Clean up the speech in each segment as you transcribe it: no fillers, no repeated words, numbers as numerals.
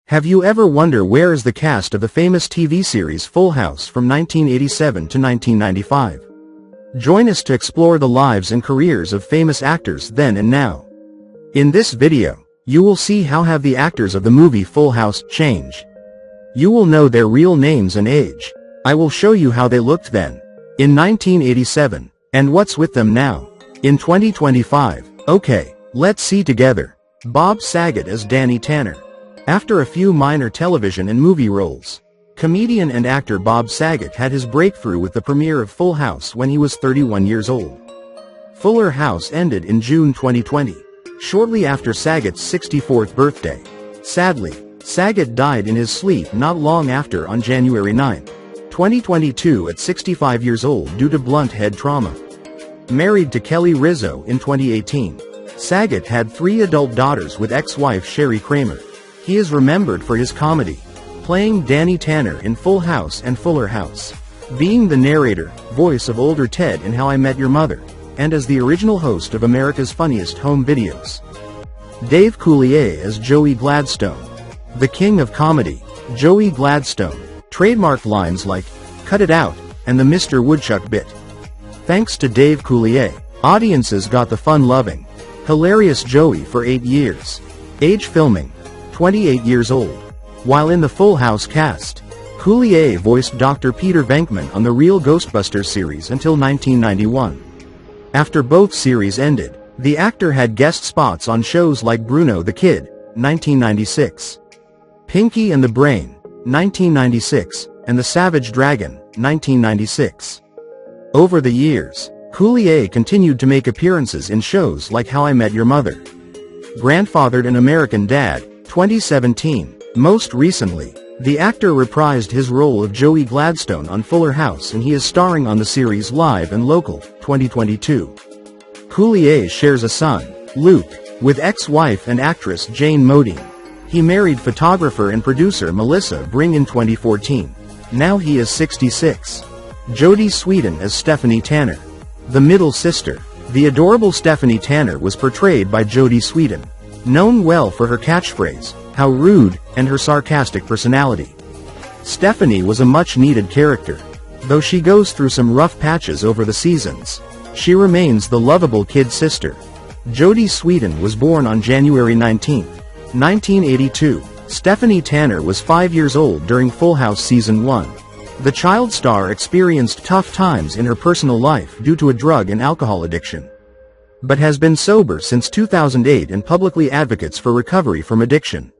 Have you ever wondered where is the cast of the famous TV series Full House from 1987 to 1995? Join us to explore the lives and careers of famous actors then and now. In this video, you will see how have the actors of the movie Full House changed. You will know their real names and age. I will show you how they looked then, in 1987, and what's with them now, in 2025. Okay, let's see together. Bob Saget as Danny Tanner. After a few minor television and movie roles, comedian and actor Bob Saget had his breakthrough with the premiere of Full House when he was 31 years old. Fuller House ended in June 2020, shortly after Saget's 64th birthday. Sadly, Saget died in his sleep not long after on January 9, 2022 at 65 years old due to blunt head trauma. Married to Kelly Rizzo in 2018, Saget had 3 adult daughters with ex-wife Sherry Kramer. He is remembered for his comedy, playing Danny Tanner in Full House and Fuller House, being the narrator, voice of older Ted in How I Met Your Mother, and as the original host of America's Funniest Home Videos. Dave Coulier as Joey Gladstone. The king of comedy, Joey Gladstone, trademarked lines like, "Cut it out," and the Mr. Woodchuck bit. Thanks to Dave Coulier, audiences got the fun-loving, hilarious Joey for 8 years. Age filming, 28 years old. While in the Full House cast, Coulier voiced Dr. Peter Venkman on the Real Ghostbusters series until 1991. After both series ended, the actor had guest spots on shows like Bruno the Kid, 1996, Pinky and the Brain, 1996, and The Savage Dragon, 1996. Over the years, Coulier continued to make appearances in shows like How I Met Your Mother, Grandfathered and American Dad, 2017. Most recently, the actor reprised his role of Joey Gladstone on Fuller House and he is starring on the series Live and Local, 2022. Coulier shares a son, Luke, with ex-wife and actress Jane Modine. He married photographer and producer Melissa Bring in 2014. Now he is 66. Jodie Sweetin as Stephanie Tanner. The middle sister, the adorable Stephanie Tanner was portrayed by Jodie Sweetin, known well for her catchphrase, "How rude," and her sarcastic personality. Stephanie was a much-needed character. Though she goes through some rough patches over the seasons, she remains the lovable kid sister. Jodie Sweetin was born on January 19, 1982. Stephanie Tanner was 5 years old during Full House Season 1. The child star experienced tough times in her personal life due to a drug and alcohol addiction, but has been sober since 2008 and publicly advocates for recovery from addiction.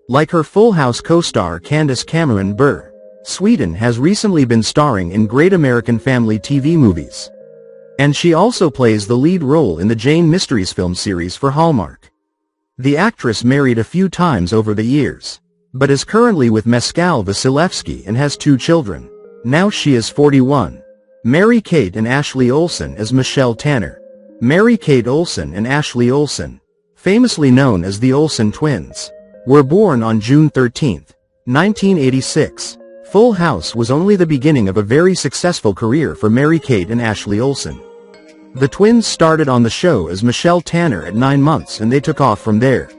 Like her Full House co-star Candace Bure, Sweetin has recently been starring in Great American Family TV movies. And she also plays the lead role in the Jane Mysteries film series for Hallmark. The actress married a few times over the years, but is currently with Mescal Vasilevsky and has 2 children. Now she is 41. Mary-Kate and Ashley Olsen as Michelle Tanner. Mary-Kate Olsen and Ashley Olsen, famously known as the Olsen twins, were born on June 13, 1986. Full House was only the beginning of a very successful career for Mary-Kate and Ashley Olsen. The twins started on the show as Michelle Tanner at 9 months and they took off from there.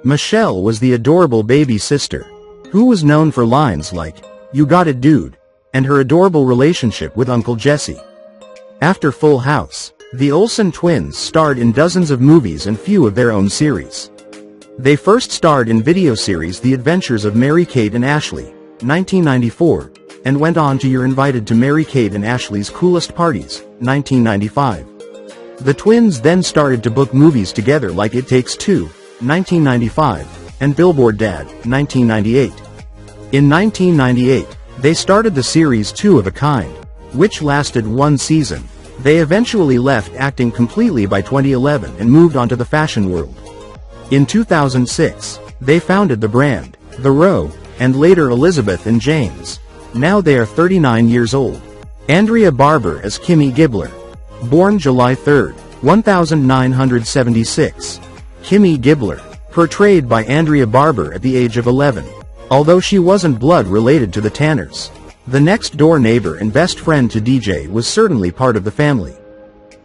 Michelle was the adorable baby sister, who was known for lines like, "You got it dude," and her adorable relationship with Uncle Jesse. After Full House, the Olsen twins starred in dozens of movies and few of their own series. They first starred in video series The Adventures of Mary-Kate and Ashley, 1994, and went on to You're Invited to Mary-Kate and Ashley's Coolest Parties, 1995. The twins then started to book movies together like It Takes Two, 1995, and Billboard Dad, 1998. In 1998, they started the series Two of a Kind, which lasted 1 season. They eventually left acting completely by 2011 and moved on to the fashion world. In 2006, they founded the brand, The Row, and later Elizabeth and James. Now they are 39 years old. Andrea Barber as Kimmy Gibbler. Born July 3, 1976. Kimmy Gibbler, portrayed by Andrea Barber at the age of 11. Although she wasn't blood related to the Tanners, the next-door neighbor and best friend to DJ was certainly part of the family.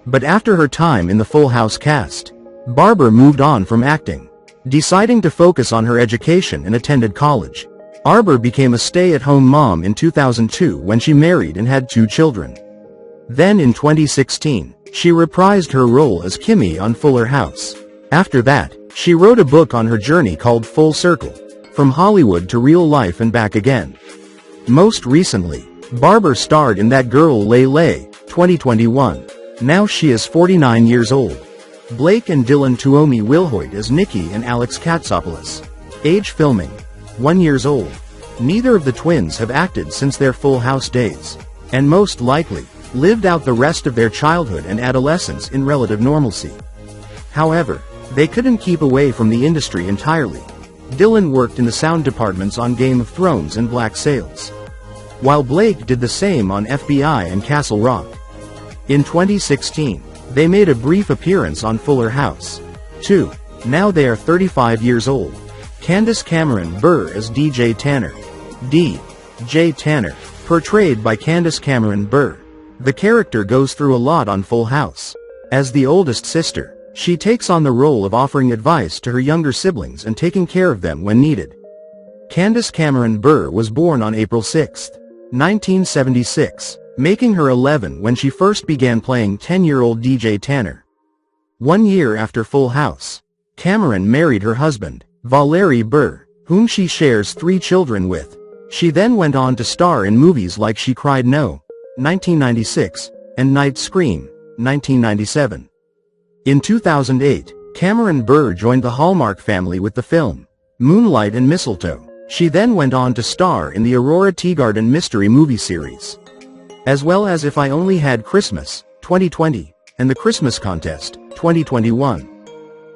But after her time in the Full House cast, Barber moved on from acting. deciding to focus on her education and attended college. Barber became a stay-at-home mom in 2002 when she married and had 2 children. Then in 2016, she reprised her role as Kimmy on Fuller House. After that, she wrote a book on her journey called Full Circle: From Hollywood to Real Life and Back Again. Most recently, Barber starred in That Girl Lay Lay, 2021. Now she is 49 years old. Blake and Dylan Tuomy-Wilhoit as Nikki and Alex Katsopoulos. Age filming: 1 year old. Neither of the twins have acted since their Full House days, and most likely, lived out the rest of their childhood and adolescence in relative normalcy. However, they couldn't keep away from the industry entirely. Dylan worked in the sound departments on Game of Thrones and Black Sails, while Blake did the same on FBI and Castle Rock. In 2016, they made a brief appearance on Fuller House, too. Now they are 35 years old. Candace Cameron Bure as DJ Tanner. D.J. Tanner, portrayed by Candace Cameron Bure. The character goes through a lot on Full House. As the oldest sister, she takes on the role of offering advice to her younger siblings and taking care of them when needed. Candace Cameron Bure was born on April 6, 1976, making her 11 when she first began playing 10-year-old DJ Tanner. 1 year after Full House, Cameron married her husband, Valerie Bure, whom she shares 3 children with. She then went on to star in movies like She Cried No, 1996, and Night Scream, 1997. In 2008, Cameron Bure joined the Hallmark family with the film Moonlight and Mistletoe. She then went on to star in the Aurora Teagarden mystery movie series, as well as If I Only Had Christmas, 2020, and The Christmas Contest, 2021.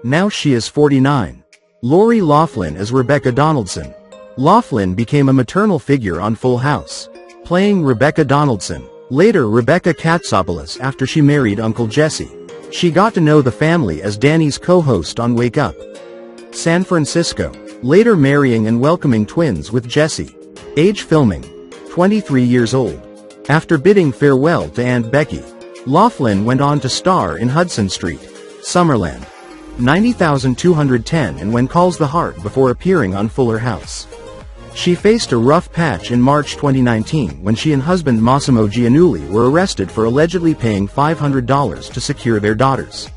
Now she is 49. Lori Loughlin as Rebecca Donaldson. Loughlin became a maternal figure on Full House, playing Rebecca Donaldson, later Rebecca Katsopoulos after she married Uncle Jesse. She got to know the family as Danny's co-host on Wake Up San Francisco, later marrying and welcoming twins with Jesse. Age filming: 23 years old. After bidding farewell to Aunt Becky, Loughlin went on to star in Hudson Street, Summerland, 90,210 and When Calls the Heart before appearing on Fuller House. She faced a rough patch in March 2019 when she and husband Massimo Giannulli were arrested for allegedly paying $500 to secure their daughters,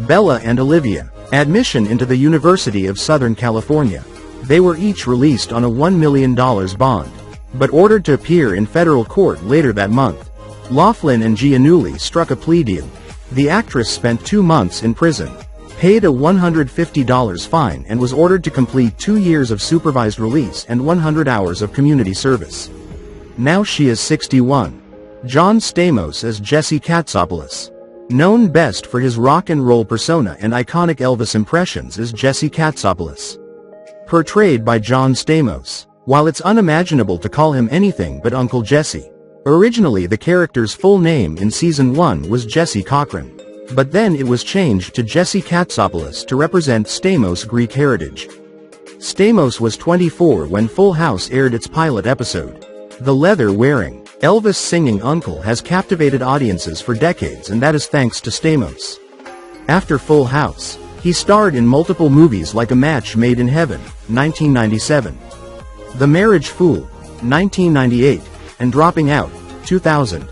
Bella and Olivia, admission into the University of Southern California. They were each released on a $1 million bond, but ordered to appear in federal court later that month. Loughlin and Giannulli struck a plea deal. The actress spent 2 months in prison, paid a $150 fine and was ordered to complete 2 years of supervised release and 100 hours of community service. Now she is 61. John Stamos as Jesse Katsopoulos. Known best for his rock and roll persona and iconic Elvis impressions as Jesse Katsopoulos, portrayed by John Stamos. While it's unimaginable to call him anything but Uncle Jesse, originally the character's full name in Season 1 was Jesse Cochran. But then it was changed to Jesse Katsopoulos to represent Stamos' Greek heritage. Stamos was 24 when Full House aired its pilot episode. The leather-wearing, Elvis-singing uncle has captivated audiences for decades, and that is thanks to Stamos. After Full House, he starred in multiple movies like A Match Made in Heaven, 1997, The Marriage Fool, 1998, and Dropping Out, 2000.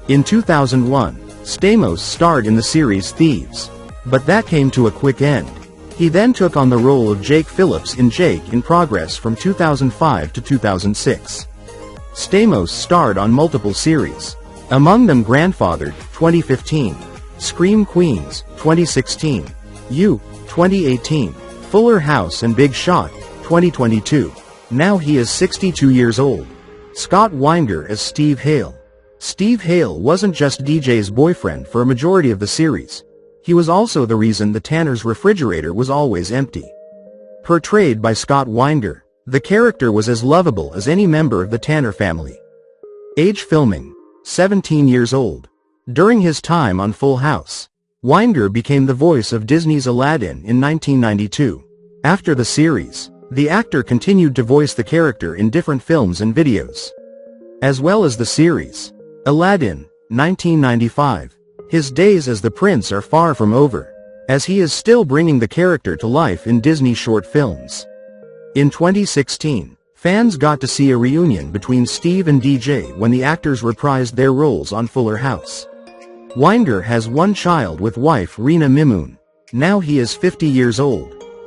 In 2001, Stamos starred in the series Thieves, but that came to a quick end. He then took on the role of Jake Phillips in Jake in Progress from 2005 to 2006. Stamos starred on multiple series, among them Grandfathered, 2015, Scream Queens, 2016, You, 2018, Fuller House and Big Shot, 2022. Now he is 62 years old. Scott Weinger as Steve Hale. Steve Hale wasn't just DJ's boyfriend for a majority of the series. He was also the reason the Tanners' refrigerator was always empty. Portrayed by Scott Weinger, the character was as lovable as any member of the Tanner family. Age filming: 17 years old. During his time on Full House, Weinger became the voice of Disney's Aladdin in 1992. After the series, the actor continued to voice the character in different films and videos, as well as the series Aladdin, 1995. His days as the prince are far from over. as he is still bringing the character to life in Disney short films. In 2016, fans got to see a reunion between Steve and DJ when the actors reprised their roles on Fuller House. Weinger has one child with wife Rena Mimoun. Now he is 50 years old.